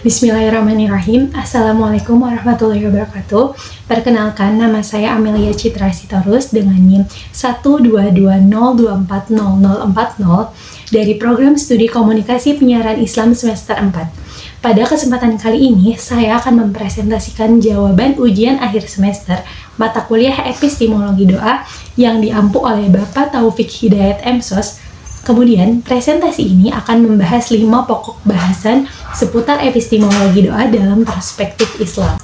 Bismillahirrahmanirrahim. Assalamualaikum warahmatullahi wabarakatuh. Perkenalkan, nama saya Amelia Citra Sitorus dengan NIM 12202400040 dari Program Studi Komunikasi Penyiaran Islam semester 4. Pada kesempatan kali ini, saya akan mempresentasikan jawaban ujian akhir semester mata kuliah Epistemologi Doa yang diampu oleh Bapak Taufik Hidayat M.Sos. Kemudian, presentasi ini akan membahas 5 pokok bahasan seputar epistemologi doa dalam perspektif Islam.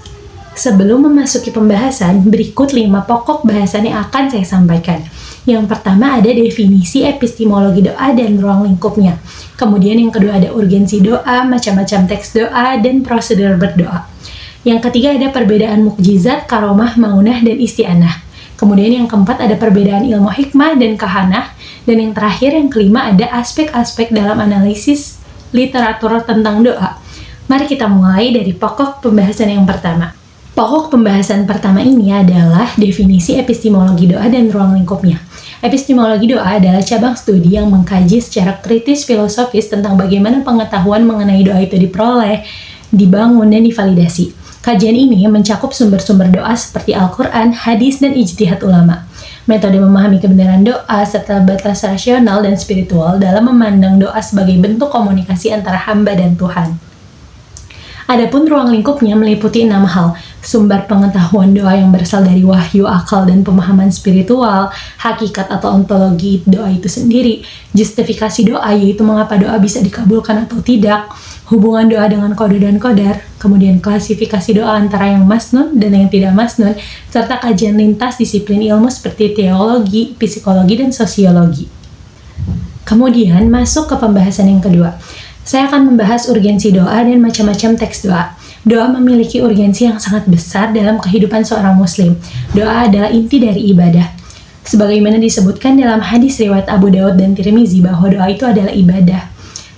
Sebelum memasuki pembahasan, berikut 5 pokok bahasan yang akan saya sampaikan. Yang pertama ada definisi epistemologi doa dan ruang lingkupnya. Kemudian yang kedua ada urgensi doa, macam-macam teks doa, dan prosedur berdoa. Yang ketiga ada perbedaan mukjizat, karomah, maunah, dan isti'anah. Kemudian yang keempat ada perbedaan ilmu hikmah dan kahanah. Dan yang terakhir, yang kelima, ada aspek-aspek dalam analisis literatur tentang doa. Mari kita mulai dari pokok pembahasan yang pertama. Pokok pembahasan pertama ini adalah definisi epistemologi doa dan ruang lingkupnya. Epistemologi doa adalah cabang studi yang mengkaji secara kritis filosofis tentang bagaimana pengetahuan mengenai doa itu diperoleh, dibangun, dan divalidasi. Kajian ini mencakup sumber-sumber doa seperti Al-Quran, hadis, dan ijtihad ulama. Metode memahami kebenaran doa serta batas rasional dan spiritual dalam memandang doa sebagai bentuk komunikasi antara hamba dan Tuhan. Adapun ruang lingkupnya meliputi 6 hal: sumber pengetahuan doa yang berasal dari wahyu, akal, dan pemahaman spiritual, hakikat atau ontologi doa itu sendiri, justifikasi doa yaitu mengapa doa bisa dikabulkan atau tidak, hubungan doa dengan qada dan qadar, kemudian klasifikasi doa antara yang masnun dan yang tidak masnun, serta kajian lintas disiplin ilmu seperti teologi, psikologi, dan sosiologi. Kemudian masuk ke pembahasan yang kedua. Saya akan membahas urgensi doa dan macam-macam teks doa. Doa memiliki urgensi yang sangat besar dalam kehidupan seorang muslim. Doa adalah inti dari ibadah. Sebagaimana disebutkan dalam hadis riwayat Abu Daud dan Tirmizi bahwa doa itu adalah ibadah.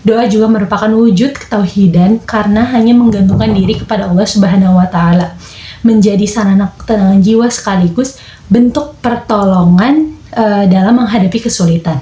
Doa juga merupakan wujud ketauhidan karena hanya menggantungkan diri kepada Allah Subhanahu wa Ta'ala, menjadi sarana ketenangan jiwa sekaligus bentuk pertolongan dalam menghadapi kesulitan.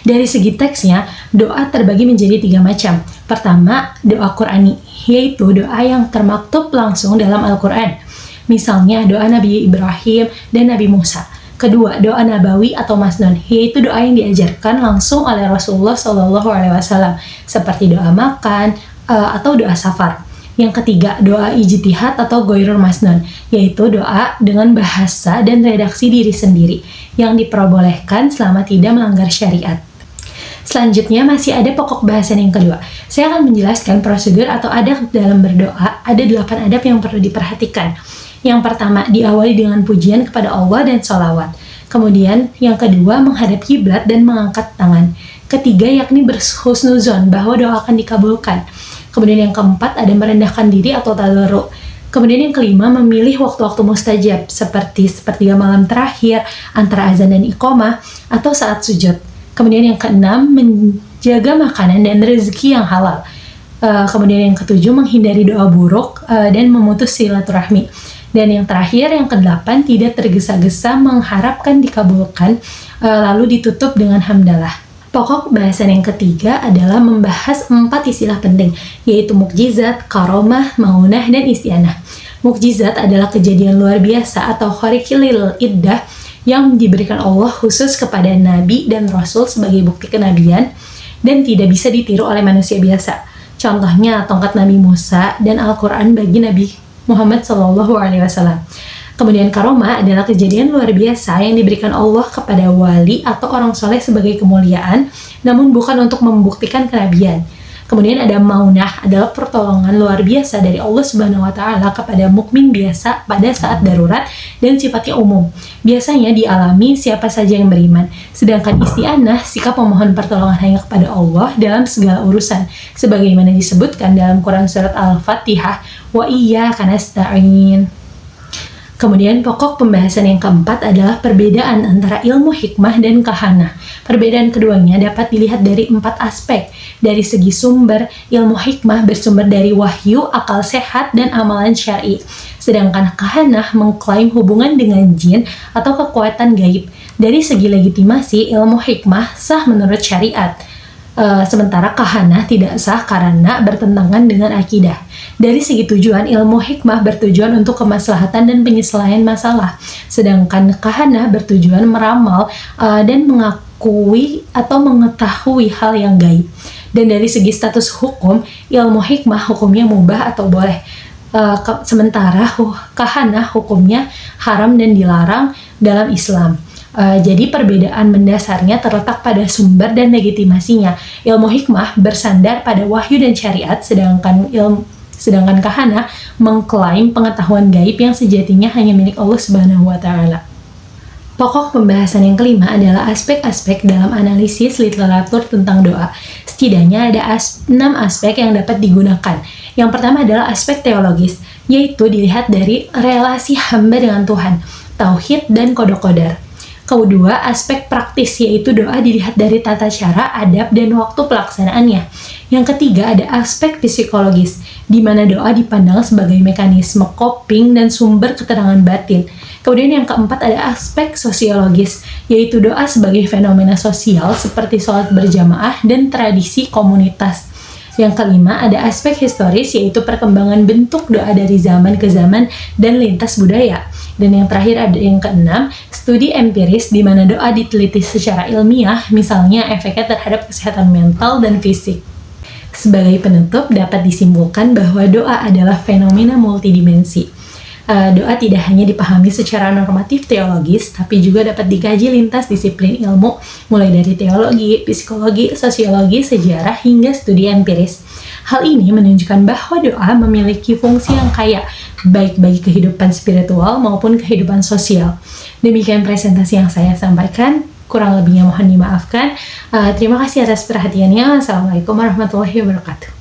Dari segi teksnya, doa terbagi menjadi 3 macam. Pertama, doa Qur'ani, yaitu doa yang termaktub langsung dalam Al-Quran. Misalnya doa Nabi Ibrahim dan Nabi Musa. Kedua, doa nabawi atau masnun, yaitu doa yang diajarkan langsung oleh Rasulullah SAW, seperti doa makan atau doa safar. Yang ketiga, doa ijtihad atau ghairul masnun, yaitu doa dengan bahasa dan redaksi diri sendiri, yang diperbolehkan selama tidak melanggar syariat. Selanjutnya masih ada pokok bahasan yang kedua. Saya akan menjelaskan prosedur atau adab dalam berdoa. Ada 8 adab yang perlu diperhatikan. Yang pertama, diawali dengan pujian kepada Allah dan sholawat. Kemudian, yang kedua, menghadap kiblat dan mengangkat tangan. Ketiga, yakni berhusnuzon bahwa doa akan dikabulkan. Kemudian yang keempat, ada merendahkan diri atau tadarru'. Kemudian yang kelima, memilih waktu-waktu mustajab seperti sepertiga malam terakhir, antara azan dan iqamah, atau saat sujud. Kemudian yang keenam, menjaga makanan dan rezeki yang halal. Kemudian yang ketujuh, menghindari doa buruk dan memutus silaturahmi. Dan yang terakhir, yang kedelapan, tidak tergesa-gesa mengharapkan dikabulkan, lalu ditutup dengan hamdalah. Pokok bahasan yang ketiga adalah membahas 4 istilah penting, yaitu mukjizat, karomah, maunah, dan isti'anah. Mukjizat adalah kejadian luar biasa atau khariqil iddah yang diberikan Allah khusus kepada Nabi dan Rasul sebagai bukti kenabian dan tidak bisa ditiru oleh manusia biasa. Contohnya tongkat Nabi Musa dan Al-Quran bagi Nabi Muhammad SAW. Kemudian karomah adalah kejadian luar biasa yang diberikan Allah kepada wali atau orang soleh sebagai kemuliaan, namun bukan untuk membuktikan kenabian. Kemudian ada maunah, adalah pertolongan luar biasa dari Allah Subhanahu wa Ta'ala kepada mukmin biasa pada saat darurat dan sifatnya umum. Biasanya dialami siapa saja yang beriman. Sedangkan isti'anah, sikap memohon pertolongan hanya kepada Allah dalam segala urusan. Sebagaimana disebutkan dalam Quran Surat Al-Fatihah, wa iyyaka nasta'in. Kemudian pokok pembahasan yang keempat adalah perbedaan antara ilmu hikmah dan kahanah. Perbedaan keduanya dapat dilihat dari 4 aspek. Dari segi sumber, ilmu hikmah bersumber dari wahyu, akal sehat, dan amalan syar'i. Sedangkan kahanah mengklaim hubungan dengan jin atau kekuatan gaib. Dari segi legitimasi, ilmu hikmah sah menurut syariat. Sementara kahanah tidak sah karena bertentangan dengan akidah. Dari segi tujuan, ilmu hikmah bertujuan untuk kemaslahatan dan penyesuaian masalah, sedangkan kahanah bertujuan meramal dan mengakui atau mengetahui hal yang gaib. Dan dari segi status hukum, ilmu hikmah hukumnya mubah atau boleh, sementara kahanah hukumnya haram dan dilarang dalam Islam. Jadi perbedaan mendasarnya terletak pada sumber dan legitimasinya. Ilmu hikmah bersandar pada wahyu dan syariat, sedangkan kahanah mengklaim pengetahuan gaib yang sejatinya hanya milik Allah Subhanahu wa Ta'ala. Pokok pembahasan yang kelima adalah aspek-aspek dalam analisis literatur tentang doa. Setidaknya ada 6 aspek yang dapat digunakan. Yang pertama adalah aspek teologis, yaitu dilihat dari relasi hamba dengan Tuhan, tauhid dan qada-qadar. Kedua, aspek praktis, yaitu doa dilihat dari tata cara, adab, dan waktu pelaksanaannya. Yang ketiga, ada aspek psikologis, di mana doa dipandang sebagai mekanisme coping dan sumber keterangan batin. Kemudian yang keempat, ada aspek sosiologis, yaitu doa sebagai fenomena sosial seperti sholat berjamaah dan tradisi komunitas. Yang kelima, ada aspek historis, yaitu perkembangan bentuk doa dari zaman ke zaman dan lintas budaya. Dan yang terakhir ada yang keenam, studi empiris di mana doa diteliti secara ilmiah, misalnya efeknya terhadap kesehatan mental dan fisik. Sebagai penutup, dapat disimpulkan bahwa doa adalah fenomena multidimensi. Doa tidak hanya dipahami secara normatif teologis, tapi juga dapat dikaji lintas disiplin ilmu, mulai dari teologi, psikologi, sosiologi, sejarah, hingga studi empiris. Hal ini menunjukkan bahwa doa memiliki fungsi yang kaya, baik bagi kehidupan spiritual maupun kehidupan sosial. Demikian presentasi yang saya sampaikan, kurang lebihnya mohon dimaafkan. Terima kasih atas perhatiannya. Assalamualaikum warahmatullahi wabarakatuh.